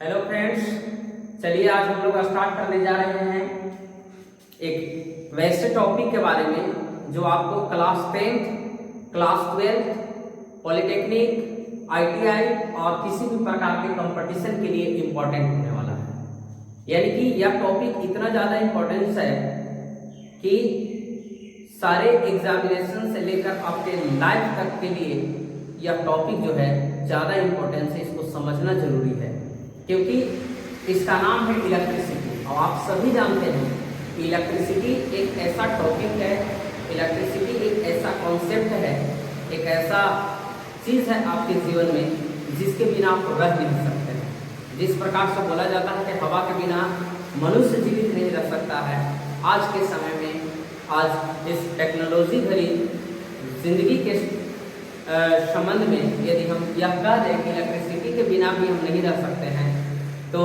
Hello friends, चलिए आज हम लोग स्टार्ट करने जा रहे हैं एक वैसे टॉपिक के बारे में जो आपको class 10th, class 12th, polytechnic, ITI और किसी भी प्रकार के कंपटीशन के लिए इम्पोर्टेंट होने वाला है। यानी कि यह टॉपिक इतना ज़्यादा इम्पोर्टेंस है कि सारे एग्जामिनेशन से लेकर आपके लाइफ तक के लिए यह टॉपिक जो है ज़्यादा इम्पोर्टेंस है, इसको समझना जरूरी है क्योंकि इसका नाम है इलेक्ट्रिसिटी। और आप सभी जानते हैं कि इलेक्ट्रिसिटी एक ऐसा टॉपिक है, इलेक्ट्रिसिटी एक ऐसा कॉन्सेप्ट है, एक ऐसा चीज़ है आपके जीवन में जिसके बिना आप रह नहीं सकते हैं। जिस प्रकार से बोला जाता है कि हवा के बिना मनुष्य जीवित नहीं रह सकता है, आज के समय में, आज इस टेक्नोलॉजी भरी जिंदगी के संबंध में यदि हम यह कह दें कि इलेक्ट्रिसिटी के बिना भी हम नहीं रह सकते हैं तो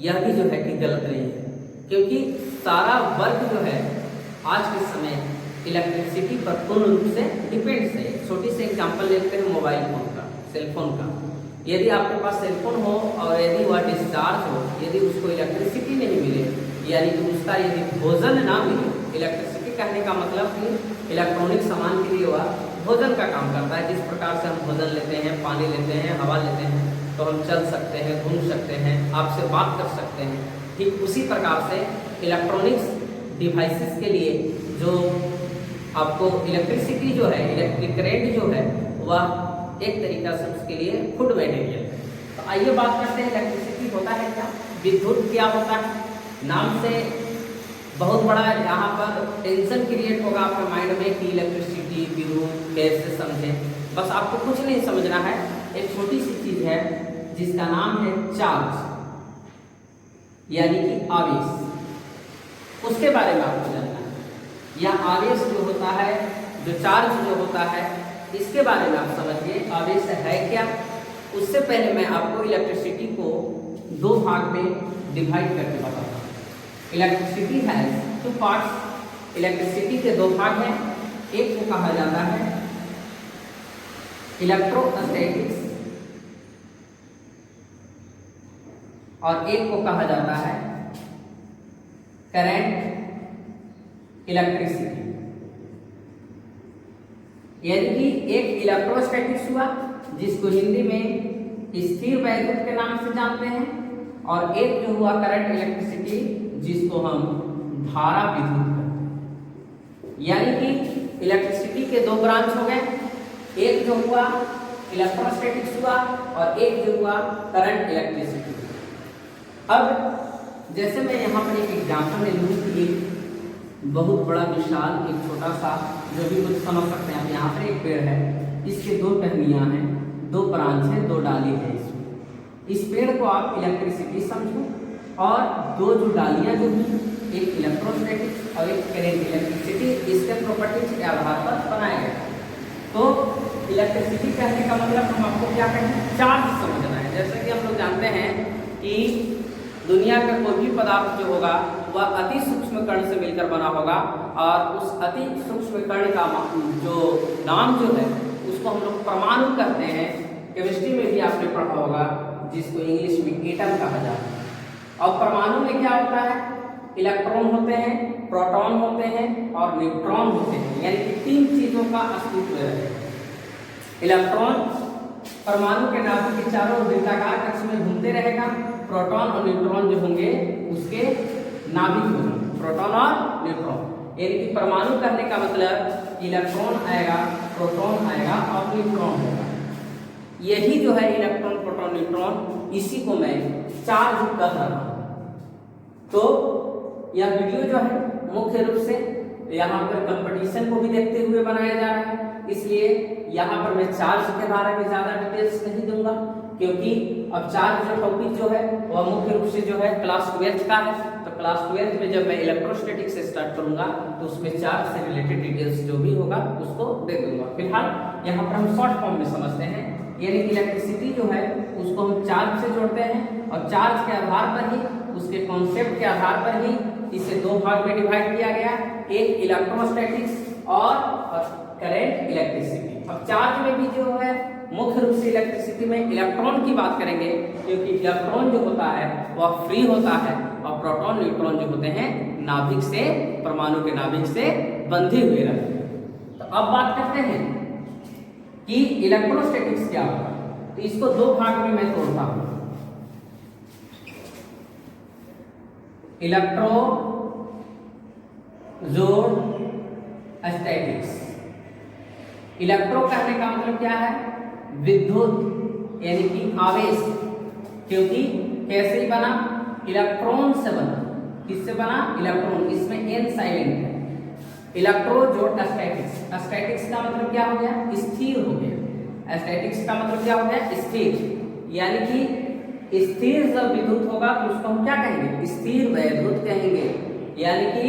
यह भी जो है कि गलत नहीं है, क्योंकि सारा वर्क जो है आज के समय इलेक्ट्रिसिटी पर पूर्ण रूप से डिपेंड्स है। छोटी सी एग्जांपल लेते हैं मोबाइल फोन का, सेलफोन का। यदि आपके पास सेलफोन हो और यदि वह डिस्चार्ज हो, यदि उसको इलेक्ट्रिसिटी नहीं मिले, यानी कि उसका यदि भोजन ना मिले, इलेक्ट्रिसिटी कहने का मतलब कि इलेक्ट्रॉनिक सामान के लिए वह भोजन का काम करता है। जिस प्रकार से हम भोजन लेते हैं, पानी लेते हैं, हवा लेते हैं तो हम चल सकते हैं, घूम सकते हैं, आपसे बात कर सकते हैं, ठीक उसी प्रकार से इलेक्ट्रॉनिक्स डिवाइसेस के लिए जो आपको इलेक्ट्रिसिटी जो है, इलेक्ट्रिक करंट जो है, वह एक तरीका से उसके लिए फूड मटेरियल है। तो आइए बात करते हैं इलेक्ट्रिसिटी होता है क्या, विद्युत क्या होता है। नाम से बहुत बड़ा यहाँ पर टेंशन क्रिएट होगा आपके माइंड में कि इलेक्ट्रिसिटी, विद्युत कैसे समझें। बस आपको कुछ नहीं समझना है, एक छोटी सी चीज है जिसका नाम है चार्ज, यानी कि आवेश। उसके बारे में आपको जानना है। यह आवेश जो होता है, जो चार्ज जो होता है, इसके बारे में आप समझिए आवेश है क्या। उससे पहले मैं आपको इलेक्ट्रिसिटी को दो भाग में डिवाइड करके बताता हूँ। इलेक्ट्रिसिटी है टू पार्ट्स। इलेक्ट्रिसिटी के दो भाग हैं, एक को कहा जाता है इलेक्ट्रोस्टैटिक्स और एक को कहा जाता है करंट इलेक्ट्रिसिटी। यानी कि एक इलेक्ट्रोस्टैटिक्स हुआ जिसको हिंदी में स्थिर वैद्युत के नाम से जानते हैं, और एक जो हुआ करंट इलेक्ट्रिसिटी जिसको हम धारा विद्युत कहते हैं। यानी कि इलेक्ट्रिसिटी के दो ब्रांच हो गए, एक जो हुआ इलेक्ट्रोस्टैटिक्स हुआ और एक जो हुआ करंट इलेक्ट्रिसिटी। अब जैसे मैं यहाँ पर एक एग्जाम्पल ले लूँ कि एक बहुत बड़ा विशाल, एक छोटा सा, जो भी कुछ समझ सकते हैं आप, यहाँ पर एक पेड़ है, इसके दो टहनियाँ हैं, दो ब्रांच है, दो डाली है। इसमें इस पेड़ को आप इलेक्ट्रिसिटी समझो, और दो जो डालियाँ जो हैं, एक इलेक्ट्रोस्टैटिक्स और एक करंट इलेक्ट्रिसिटी, इसके प्रॉपर्टीज के आधार पर बनाया गया है। तो इलेक्ट्रिसिटी कहने का मतलब हम आपको क्या कहें, चार्ज समझना है। जैसे कि हम लोग जानते हैं कि दुनिया का कोई भी पदार्थ जो होगा वह अति सूक्ष्म कण से मिलकर बना होगा, और उस अति सूक्ष्म कण का जो नाम जो है उसको हम लोग परमाणु कहते हैं। केमिस्ट्री में भी आपने पढ़ा होगा, जिसको इंग्लिश में एटम कहा जाता है। और परमाणु में क्या होता है, इलेक्ट्रॉन होते हैं, प्रोटॉन होते हैं और न्यूट्रॉन होते हैं। यानी कि तीन चीजों का अस्तित्व है। इलेक्ट्रॉन परमाणु के नाभिक के चारों वृत्ताकार कक्ष में घूमते रहेगा, प्रोटॉन और न्यूट्रॉन जो होंगे उसके नाभिक होंगे, प्रोटॉन और न्यूट्रॉन। यानी कि परमाणु कहने का मतलब इलेक्ट्रॉन आएगा, प्रोटॉन आएगा और न्यूट्रॉन होगा। यही जो है इलेक्ट्रॉन, प्रोटॉन, न्यूट्रॉन, इसी को मैं चार्ज कह रहा हूँ। तो यह वीडियो जो है मुख्य रूप से यहाँ पर कंपटीशन को भी देखते हुए बनाया जा रहा है, इसलिए यहाँ पर मैं चार्ज के बारे में ज़्यादा डिटेल्स नहीं दूंगा, क्योंकि अब चार्ज जो टॉपिक जो है वह मुख्य रूप से जो है क्लास 12th का है। तो क्लास 12th में जब मैं इलेक्ट्रोस्टैटिक्स से स्टार्ट करूंगा तो उसमें चार्ज से रिलेटेड डिटेल्स जो भी होगा उसको दे दूंगा। फिलहाल यहाँ पर हम शॉर्ट फॉर्म में समझते हैं। यानी कि इलेक्ट्रिसिटी जो है उसको हम चार्ज से जोड़ते हैं, और चार्ज के आधार पर ही, उसके कॉन्सेप्ट के आधार पर ही इसे दो भाग में डिवाइड किया गया, एक इलेक्ट्रोस्टैटिक्स और करंट इलेक्ट्रिसिटी। अब चार्ज में भी जो है मुख्य रूप से इलेक्ट्रिसिटी में इलेक्ट्रॉन की बात करेंगे, क्योंकि इलेक्ट्रॉन जो होता है वह फ्री होता है और प्रोटॉन न्यूट्रॉन जो होते हैं नाभिक से, परमाणु के नाभिक से बंधे हुए रहते हैं। तो अब बात करते हैं कि इलेक्ट्रोस्टैटिक्स क्या होता है। तो इसको दो भाग में मैं तोड़ता हूं। इलेक्ट्रो जोड़ स्टैटिक्स। इलेक्ट्रो कहने का मतलब क्या है? विद्युत यानी कि आवेश, क्योंकि कैसे ही बना? इलेक्ट्रॉन से बना। किससे बना? इलेक्ट्रॉन। इसमें एन साइलेंट है। इलेक्ट्रो जोड़ स्टैटिक्स। स्टैटिक्स का मतलब क्या हो गया? स्थिर हो गया। स्टैटिक्स का मतलब क्या हो गया? स्थिर। यानी कि स्थिर जब विद्युत होगा तो उसको हम क्या कहेंगे? स्थिर वैद्युत कहेंगे। यानी कि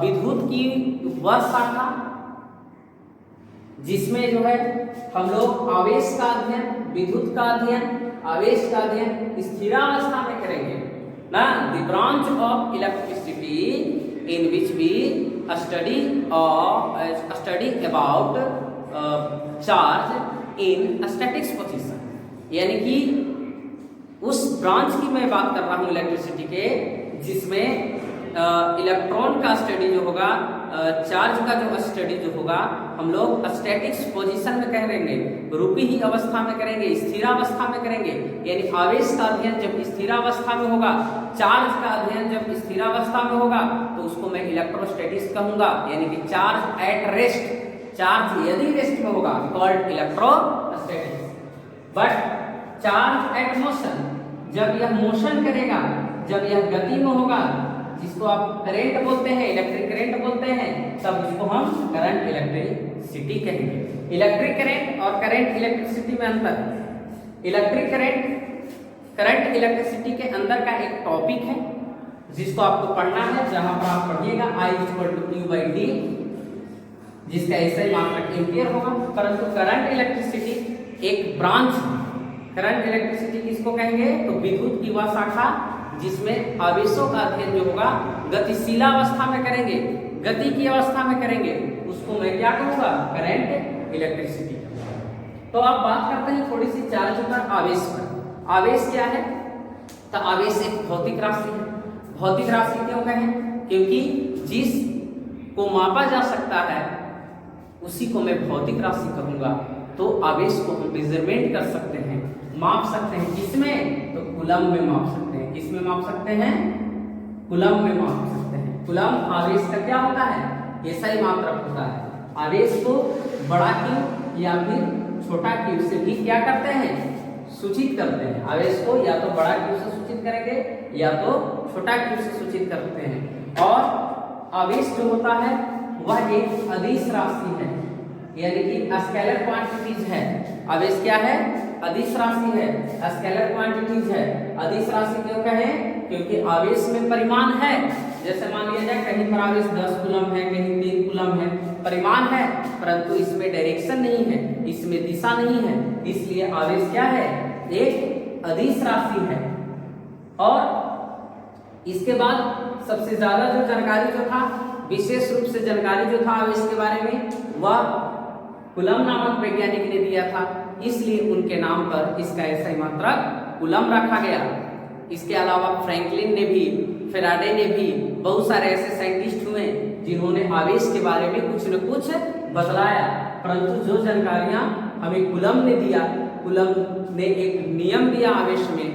विद्युत की वह शाखा जिसमें जो है हम लोग आवेश का अध्ययन, विद्युत का अध्ययन, आवेश का अध्ययन स्थिरावस्था में करेंगे ना। The branch of electricity in which we study about charge in statics position. यानी कि उस ब्रांच की मैं बात कर रहा हूं इलेक्ट्रिसिटी के, जिसमें इलेक्ट्रॉन का स्टडी जो होगा, चार्ज का जो स्टडी जो होगा, हम लोग स्टैटिक्स पोजीशन में करेंगे, रुकी ही अवस्था में करेंगे, स्थिरावस्था में करेंगे। यानी आवेश का अध्ययन जब स्थिरावस्था में होगा, चार्ज का अध्ययन जब स्थिरावस्था में होगा, तो उसको मैं इलेक्ट्रोस्टैटिक्स कहूंगा। यानी कि चार्ज एट रेस्ट, चार्ज यदि रेस्ट में होगा, called electrostatics. But charge at motion, जब यह मोशन करेगा, जब यह गति में होगा, जिसको आप करंट बोलते हैं, इलेक्ट्रिक करंट बोलते हैं, तब इसको हम करंट इलेक्ट्रिसिटी कहेंगे। इलेक्ट्रिक करंट और करंट इलेक्ट्रिसिटी में अंतर। इलेक्ट्रिक करंट इलेक्ट्रिसिटी के अंदर का एक टॉपिक है जिसको आपको पढ़ना है, जहां पर आप पढ़िएगा I=Q/D, जिसका ऐसे मात्रक एम्पियर होगा। परंतु करंट इलेक्ट्रिसिटी एक ब्रांच है। करंट इलेक्ट्रिसिटी किसको कहेंगे? तो विद्युत की वह शाखा जिसमें आवेशों का अध्ययन जो होगा गतिशीलावस्था में करेंगे, गति की अवस्था में करेंगे, उसको मैं क्या कहूंगा? Current electricity. तो अब बात करते हैं थोड़ी सी चार्ज पर, आवेश पर। आवेश क्या है? तो आवेश एक भौतिक राशि है। भौतिक राशि क्यों कहें? क्योंकि जिस को मापा जा सकता है उसी को मैं भौतिक राशि कहूंगा। तो आवेश को हम मेजरमेंट कर सकते हैं, माप सकते हैं। किसमें? तो कूलम में माप सकते हैं। किसमें माप सकते हैं? कूलम में माप सकते हैं। कूलम आवेश का क्या होता है? ऐसा ही मात्रक होता है। आवेश को बड़ा क्यू या फिर छोटा क्यू से भी क्या करते हैं? सूचित करते हैं। आवेश को या तो बड़ा क्यू से सूचित करेंगे या तो छोटा क्यू से सूचित करते हैं। और आवेश जो होता है वह एक अदिश राशि है, यानी कि स्केलर क्वांटिटीज है। आवेश क्या है? अदिश राशि है, स्केलर क्वांटिटीज है। अदिश राशि क्यों कहें? क्योंकि आवेश में परिमाण है। जैसे मान लिया जाए कहीं पर आवेश 10 कूलम है, कहीं 3 कूलम है, परिमाण है, परंतु इसमें डायरेक्शन नहीं है, इसमें दिशा नहीं है। इसलिए आवेश क्या है? एक अदिश राशि है। और इसके बाद सबसे ज्यादा जो जानकारी जो था, विशेष रूप से जानकारी जो था आवेश के बारे में, वह कूलम नामक वैज्ञानिक ने दिया था। इसलिए उनके नाम पर इसका ऐसा ही मात्रक कूलम रखा गया। इसके अलावा फ्रैंकलिन ने भी, फैराडे ने भी, बहुत सारे ऐसे साइंटिस्ट हुए जिन्होंने आवेश के बारे में कुछ न कुछ बतलाया। परंतु जो जानकारियां हमें कूलम ने दिया, कूलम ने एक नियम दिया आवेश में,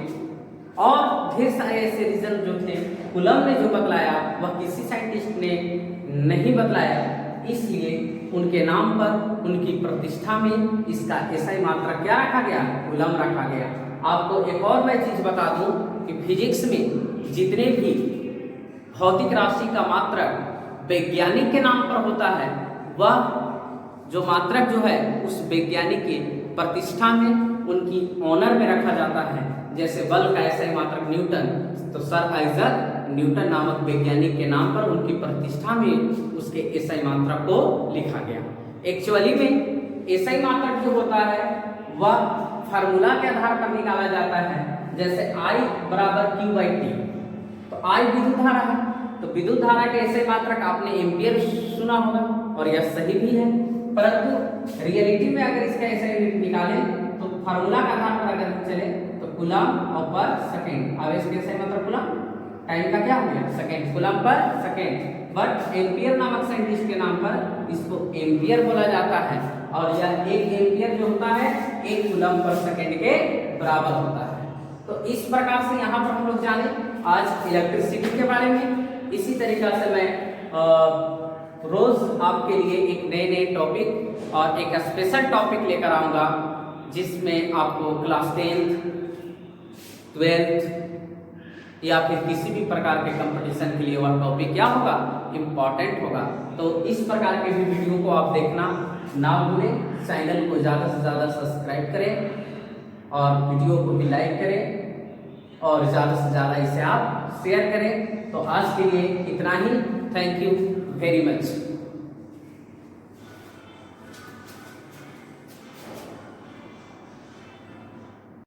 और ढेर सारे ऐसे रीजन जो थे कूलम ने जो बतलाया वह किसी साइंटिस्ट ने नहीं बतलाया। इसलिए उनके नाम पर, उनकी प्रतिष्ठा में इसका ऐसा ही मात्रक क्या रखा गया? कूलम रखा गया। आपको एक और मैं चीज बता दूं कि फिजिक्स में जितने भी भौतिक राशि का मात्रक वैज्ञानिक के नाम पर होता है, वह जो मात्रक जो है उस वैज्ञानिक के प्रतिष्ठा में, उनकी ऑनर में रखा जाता है। जैसे बल का ऐसा ही मात्रक न्यूटन, तो सर आइजक न्यूटन नामक वैज्ञानिक के नाम पर उनकी प्रतिष्ठा में उसके एसआई मात्रक को लिखा गया। एक्चुअली में एसआई मात्रक जो होता है वह फार्मूला के आधार पर निकाला जाता है। जैसे I=Q/T, तो I विद्युत धारा है, तो विद्युत धारा के एसआई मात्रक आपने एम्पियर सुना होगा, और यह सही भी है। परंतु रियलिटी में अगर इसका ऐसे निकालें तो फार्मूला के आधार पर अगर चले तो कूलम और पर सेकेंड, आवेश कैसे मतलब कूलम, टाइम का क्या हो गया second, coulomb per second. But ampere नामक साइंटिस्ट के नाम पर इसको एम्पियर बोला जाता है और यह एक एम्पियर जो होता है एक कूलम पर सेकेंड के बराबर होता है। तो इस प्रकार से यहाँ पर हम लोग जाने आज इलेक्ट्रिसिटी के बारे में। इसी तरीका से मैं रोज आपके लिए एक नए नए टॉपिक और एक स्पेशल टॉपिक लेकर आऊँगा जिसमें आपको क्लास 10th 12th या फिर किसी भी प्रकार के कंपटीशन के लिए वह टॉपिक क्या होगा इम्पॉर्टेंट होगा। तो इस प्रकार के भी वीडियो को आप देखना ना भूलें, चैनल को ज़्यादा से ज़्यादा सब्सक्राइब करें और वीडियो को भी लाइक करें और ज़्यादा से ज़्यादा इसे आप शेयर करें। तो आज के लिए इतना ही, थैंक यू वेरी मच।